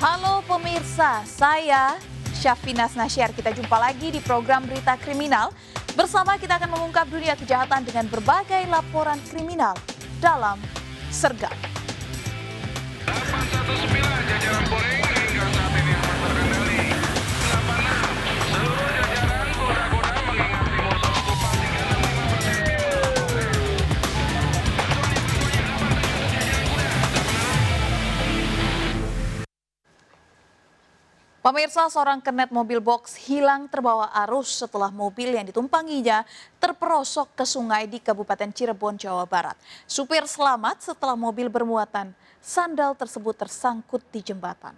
Halo pemirsa, saya Syafina Nasyar. Kita jumpa lagi di program Berita Kriminal. Bersama kita akan mengungkap dunia kejahatan dengan berbagai laporan kriminal dalam Sergap. 819 jajaran Polri hingga saat ini aman terkendali. 86 seluruh jajaran goda-goda mengingati musuh okupasi Pemirsa, seorang kernet mobil box hilang terbawa arus setelah mobil yang ditumpanginya terperosok ke sungai di Kabupaten Cirebon, Jawa Barat. Supir selamat setelah mobil bermuatan sandal tersebut tersangkut di jembatan.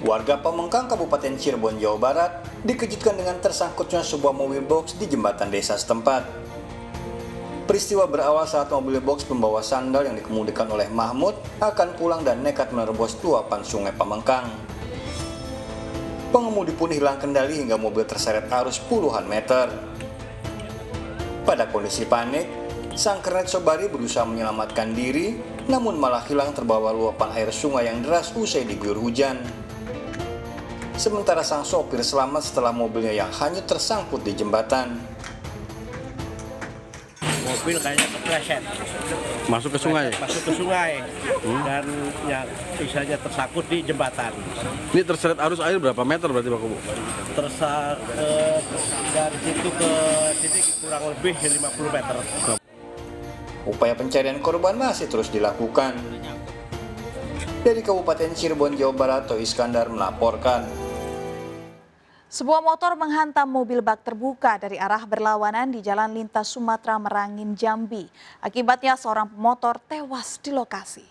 Warga Pamengkang, Kabupaten Cirebon, Jawa Barat dikejutkan dengan tersangkutnya sebuah mobil box di jembatan desa setempat. Peristiwa berawal saat mobil box pembawa sandal yang dikemudikan oleh Mahmud akan pulang dan nekat menerobos luapan sungai Pamengkang. Pengemudi pun hilang kendali hingga mobil terseret arus puluhan meter. Pada kondisi panik, sang kernet Sobari berusaha menyelamatkan diri, namun malah hilang terbawa luapan air sungai yang deras usai diguyur hujan. Sementara sang sopir selamat setelah mobilnya yang hanyut tersangkut di jembatan. Mobil kayaknya kepleset. Masuk ke sungai? Masuk ke sungai. Dan ya sisanya tersangkut di jembatan. Ini terseret arus air berapa meter berarti Pak Kubu? Dari situ ke sini kurang lebih 50 meter. Upaya pencarian korban masih terus dilakukan. Dari Kabupaten Cirebon, Jawa Barat, Toh Iskandar melaporkan. Sebuah motor menghantam mobil bak terbuka dari arah berlawanan di Jalan Lintas Sumatera Merangin, Jambi. Akibatnya seorang pemotor tewas di lokasi.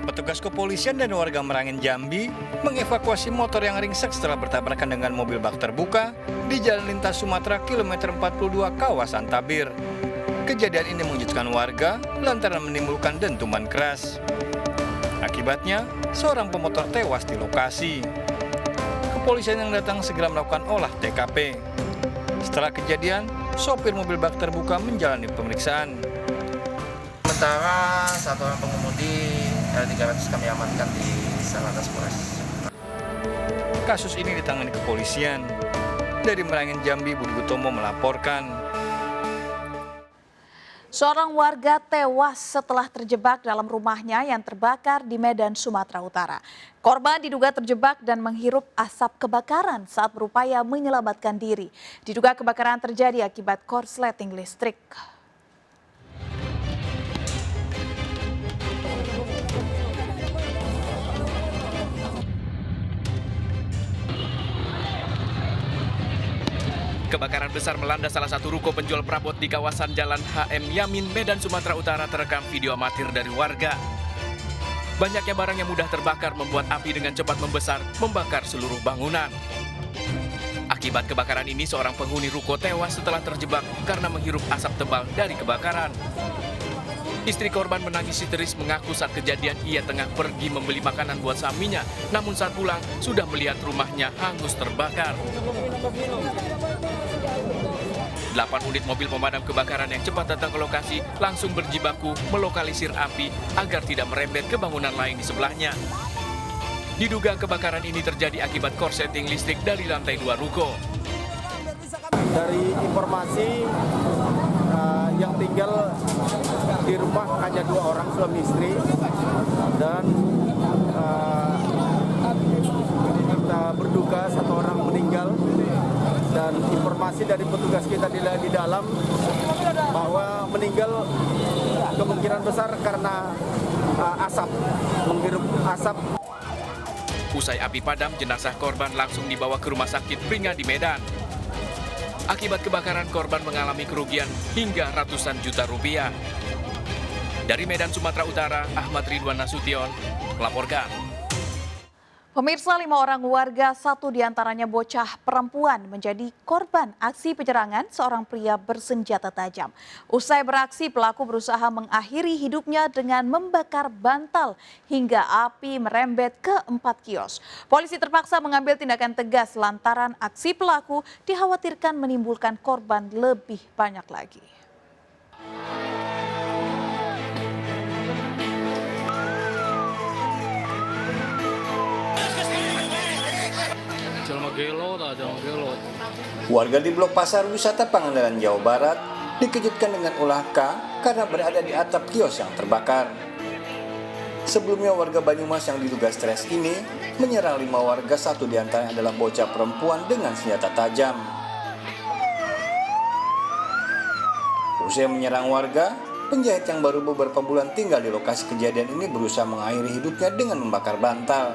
Petugas kepolisian dan warga Merangin, Jambi mengevakuasi motor yang ringsek setelah bertabrakan dengan mobil bak terbuka di Jalan Lintas Sumatera kilometer 42 kawasan Tabir. Kejadian ini mengejutkan warga lantaran menimbulkan dentuman keras. Akibatnya, seorang pemotor tewas di lokasi. Kepolisian yang datang segera melakukan olah TKP. Setelah kejadian, sopir mobil bak terbuka menjalani pemeriksaan. Sementara satu orang pengemudi L300 kami amankan di Satlantas Polres. Kasus ini ditangani kepolisian. Dari Merangin, Jambi, Budi Utomo melaporkan. Seorang warga tewas setelah terjebak dalam rumahnya yang terbakar di Medan, Sumatera Utara. Korban diduga terjebak dan menghirup asap kebakaran saat berupaya menyelamatkan diri. Diduga kebakaran terjadi akibat korsleting listrik. Kebakaran besar melanda salah satu ruko penjual perabot di kawasan Jalan HM Yamin, Medan, Sumatera Utara terekam video amatir dari warga. Banyaknya barang yang mudah terbakar membuat api dengan cepat membesar, membakar seluruh bangunan. Akibat kebakaran ini, seorang penghuni ruko tewas setelah terjebak karena menghirup asap tebal dari kebakaran. Istri korban menangis histeris mengaku saat kejadian ia tengah pergi membeli makanan buat suaminya, namun saat pulang sudah melihat rumahnya hangus terbakar. 8 unit mobil pemadam kebakaran yang cepat datang ke lokasi langsung berjibaku melokalisir api agar tidak merembet ke bangunan lain di sebelahnya. Diduga kebakaran ini terjadi akibat korsleting listrik dari lantai 2 ruko. Dari informasi yang tinggal di rumah hanya 2 orang suami istri dan kita berduga 1 orang meninggal dan informasi dari petugas kita di dalam bahwa meninggal kemungkinan besar karena asap, menghirup asap. Usai api padam, jenazah korban langsung dibawa ke rumah sakit Pringa di Medan. Akibat kebakaran, korban mengalami kerugian hingga ratusan juta rupiah. Dari Medan, Sumatera Utara, Ahmad Ridwan Nasution melaporkan. Pemirsa, 5 orang warga, 1 diantaranya bocah perempuan, menjadi korban aksi penyerangan seorang pria bersenjata tajam. Usai beraksi, pelaku berusaha mengakhiri hidupnya dengan membakar bantal hingga api merembet ke 4 kios. Polisi terpaksa mengambil tindakan tegas lantaran aksi pelaku dikhawatirkan menimbulkan korban lebih banyak lagi. Warga di Blok Pasar Wisata Pangandaran, Jawa Barat dikejutkan dengan ulah K karena berada di atap kios yang terbakar. Sebelumnya warga Banyumas yang diduga stres ini menyerang 5 warga, 1 diantaranya adalah bocah perempuan dengan senjata tajam. Usai menyerang warga, penjahit yang baru beberapa bulan tinggal di lokasi kejadian ini berusaha mengakhiri hidupnya dengan membakar bantal.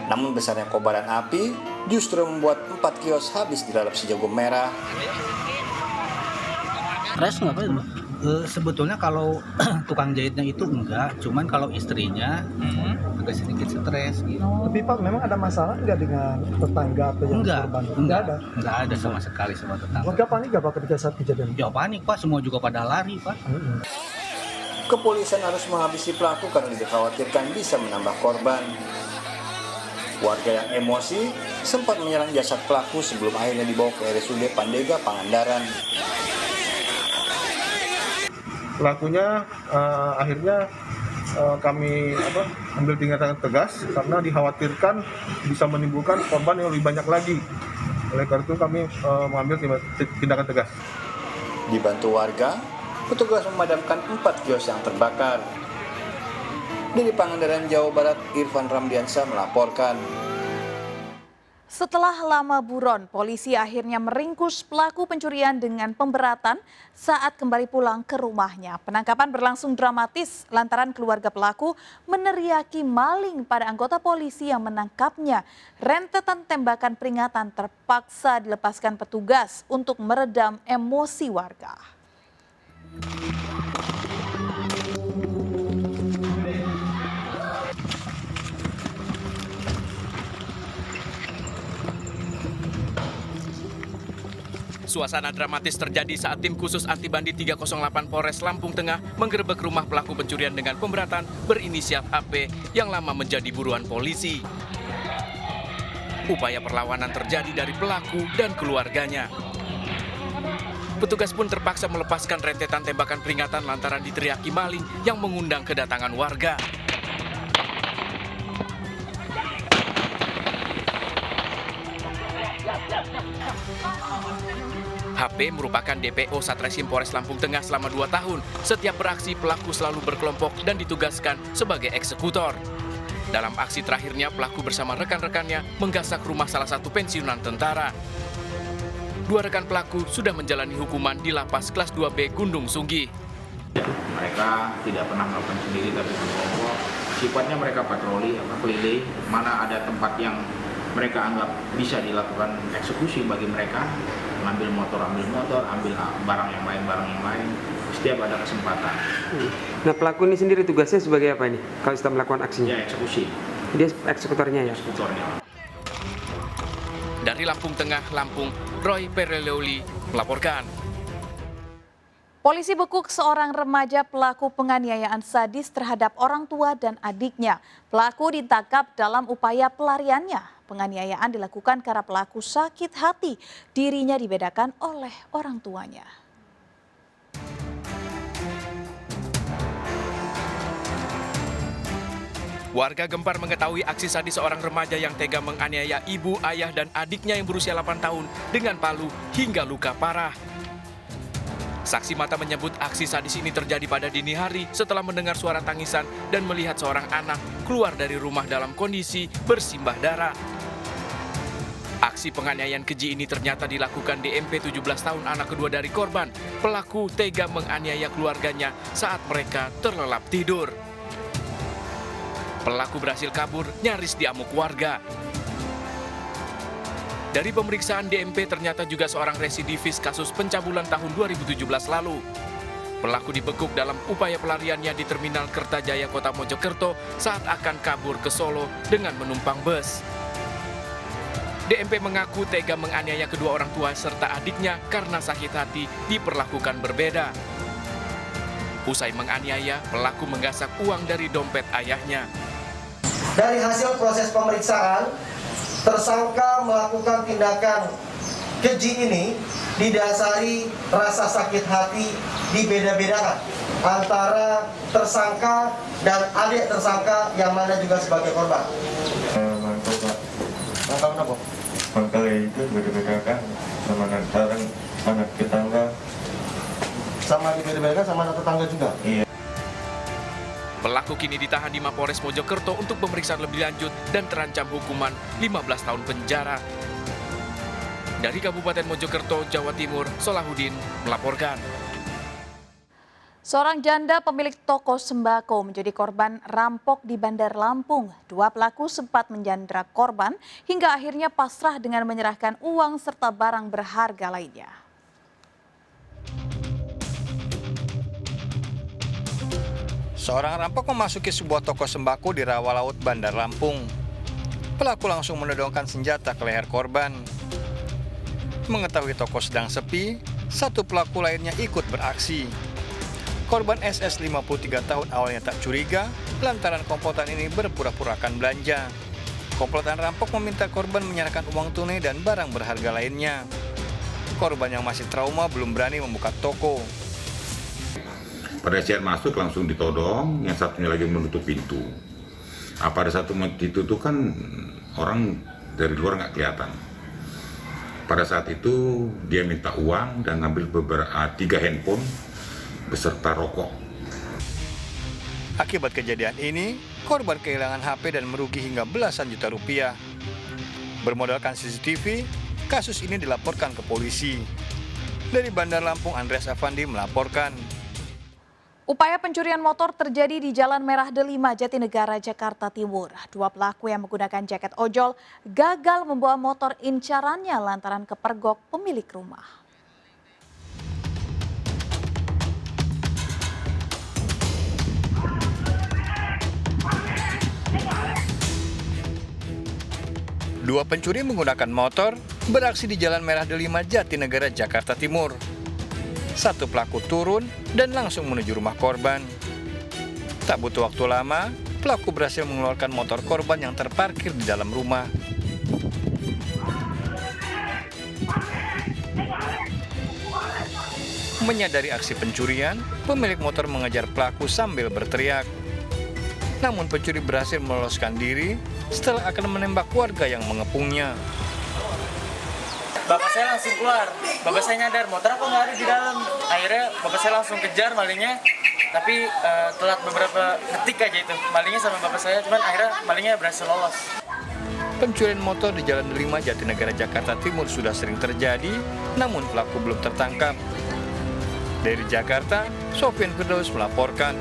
Namun besarnya kobaran api justru membuat 4 kios habis dilalap si jago merah. Stres nggak Pak? Sebetulnya kalau tukang jahitnya itu enggak, cuman kalau istrinya agak sedikit stres gitu. Tapi Pak, memang ada masalah nggak dengan tetangga atau yang korban? Enggak ada sama sekali sama tetangga. Warga panik nggak Pak ketika saat kejadian? Ya panik Pak, semua juga pada lari Pak. Kepolisian harus menghabisi pelaku karena dikhawatirkan bisa menambah korban. Warga yang emosi sempat menyerang jasad pelaku sebelum akhirnya dibawa ke RSUD Pandega, Pangandaran. Pelakunya akhirnya kami ambil tindakan tegas karena dikhawatirkan bisa menimbulkan korban yang lebih banyak lagi. Oleh karena itu kami mengambil tindakan tegas. Dibantu warga, petugas memadamkan 4 kios yang terbakar. Dari Pangandaran, Jawa Barat, Irfan Ramdiansyah melaporkan. Setelah lama buron, polisi akhirnya meringkus pelaku pencurian dengan pemberatan saat kembali pulang ke rumahnya. Penangkapan berlangsung dramatis lantaran keluarga pelaku meneriaki maling pada anggota polisi yang menangkapnya. Rentetan tembakan peringatan terpaksa dilepaskan petugas untuk meredam emosi warga. Suasana dramatis terjadi saat tim khusus anti bandit 308 Polres Lampung Tengah menggerebek rumah pelaku pencurian dengan pemberatan berinisial AP yang lama menjadi buruan polisi. Upaya perlawanan terjadi dari pelaku dan keluarganya. Petugas pun terpaksa melepaskan rentetan tembakan peringatan lantaran diteriaki maling yang mengundang kedatangan warga. HP merupakan DPO Satreskrim Polres Lampung Tengah selama 2 tahun. Setiap beraksi, pelaku selalu berkelompok dan ditugaskan sebagai eksekutor. Dalam aksi terakhirnya, pelaku bersama rekan-rekannya menggasak rumah salah satu pensiunan tentara. 2 rekan pelaku sudah menjalani hukuman di Lapas Kelas 2B Gundung Sunggi. Mereka tidak pernah melakukan sendiri, tapi berkelompok. Sifatnya mereka patroli, keliling, mana ada tempat yang mereka anggap bisa dilakukan eksekusi bagi mereka. Ambil motor, ambil barang yang lain, setiap ada kesempatan. Nah, pelaku ini sendiri tugasnya sebagai apa ini kalau sudah melakukan aksinya? Ya, eksekusi. Dia eksekutornya ya? Eksekutornya. Dari Lampung Tengah, Lampung, Roy Pereleoli melaporkan. Polisi bekuk seorang remaja pelaku penganiayaan sadis terhadap orang tua dan adiknya. Pelaku ditangkap dalam upaya pelariannya. Penganiayaan dilakukan karena pelaku sakit hati. Dirinya dibedakan oleh orang tuanya. Warga gempar mengetahui aksi sadis seorang remaja yang tega menganiaya ibu, ayah, dan adiknya yang berusia 8 tahun dengan palu hingga luka parah. Saksi mata menyebut aksi sadis ini terjadi pada dini hari setelah mendengar suara tangisan dan melihat seorang anak keluar dari rumah dalam kondisi bersimbah darah. Aksi penganiayaan keji ini ternyata dilakukan DMP 17 tahun, anak kedua dari korban. Pelaku tega menganiaya keluarganya saat mereka terlelap tidur. Pelaku berhasil kabur nyaris diamuk warga. Dari pemeriksaan DMP ternyata juga seorang residivis kasus pencabulan tahun 2017 lalu. Pelaku dibekuk dalam upaya pelariannya di Terminal Kertajaya Kota Mojokerto saat akan kabur ke Solo dengan menumpang bus. DMP mengaku tega menganiaya kedua orang tua serta adiknya karena sakit hati diperlakukan berbeda. Usai menganiaya, pelaku menggasak uang dari dompet ayahnya. Dari hasil proses pemeriksaan, tersangka melakukan tindakan keji ini didasari rasa sakit hati dibeda-bedakan antara tersangka dan adik tersangka yang mana juga sebagai korban. Makanya itu beda-bedakan sama anak tetangga. Sama dibeda-bedakan sama anak tetangga juga? Iya. Pelaku kini ditahan di Mapolres Mojokerto untuk pemeriksaan lebih lanjut dan terancam hukuman 15 tahun penjara. Dari Kabupaten Mojokerto, Jawa Timur, Solahuddin melaporkan. Seorang janda pemilik toko sembako menjadi korban rampok di Bandar Lampung. Dua pelaku sempat menjandra korban hingga akhirnya pasrah dengan menyerahkan uang serta barang berharga lainnya. Seorang rampok memasuki sebuah toko sembako di Rawalaut, Bandar Lampung. Pelaku langsung menodongkan senjata ke leher korban. Mengetahui toko sedang sepi, satu pelaku lainnya ikut beraksi. Korban SS 53 tahun awalnya tak curiga lantaran komplotan ini berpura-pura akan belanja. Komplotan rampok meminta korban menyerahkan uang tunai dan barang berharga lainnya. Korban yang masih trauma belum berani membuka toko. Pada saat masuk langsung ditodong, yang satunya lagi menutup pintu. Pada saat itu kan orang dari luar nggak kelihatan. Pada saat itu dia minta uang dan ngambil 3 handphone beserta rokok. Akibat kejadian ini, korban kehilangan HP dan merugi hingga belasan juta rupiah. Bermodalkan CCTV, kasus ini dilaporkan ke polisi. Dari Bandar Lampung, Andreas Avandi melaporkan. Upaya pencurian motor terjadi di Jalan Merah Delima, Jatinegara, Jakarta Timur. Dua pelaku yang menggunakan jaket ojol gagal membawa motor incarannya lantaran kepergok pemilik rumah. Dua pencuri menggunakan motor beraksi di Jalan Merah Delima, Jatinegara, Jakarta Timur. Satu pelaku turun dan langsung menuju rumah korban. Tak butuh waktu lama, pelaku berhasil mengeluarkan motor korban yang terparkir di dalam rumah. Menyadari aksi pencurian, pemilik motor mengejar pelaku sambil berteriak. Namun pencuri berhasil meloloskan diri setelah akan menembak warga yang mengepungnya. Bapak saya langsung keluar, bapak saya nyadar motor aku nggak ada di dalam. Akhirnya bapak saya langsung kejar malingnya, tapi telat beberapa detik aja itu. Malingnya sama bapak saya, cuman akhirnya malingnya berhasil lolos. Pencurian motor di Jalan Delima, Jatinegara, Jakarta Timur sudah sering terjadi, namun pelaku belum tertangkap. Dari Jakarta, Sofian Firdaus melaporkan.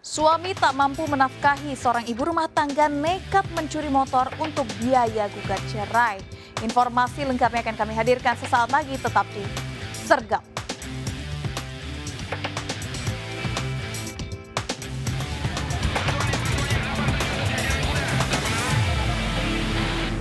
Suami tak mampu menafkahi seorang ibu rumah tangga nekat mencuri motor untuk biaya gugat cerai. Informasi lengkapnya akan kami hadirkan sesaat lagi, tetap di Sergap.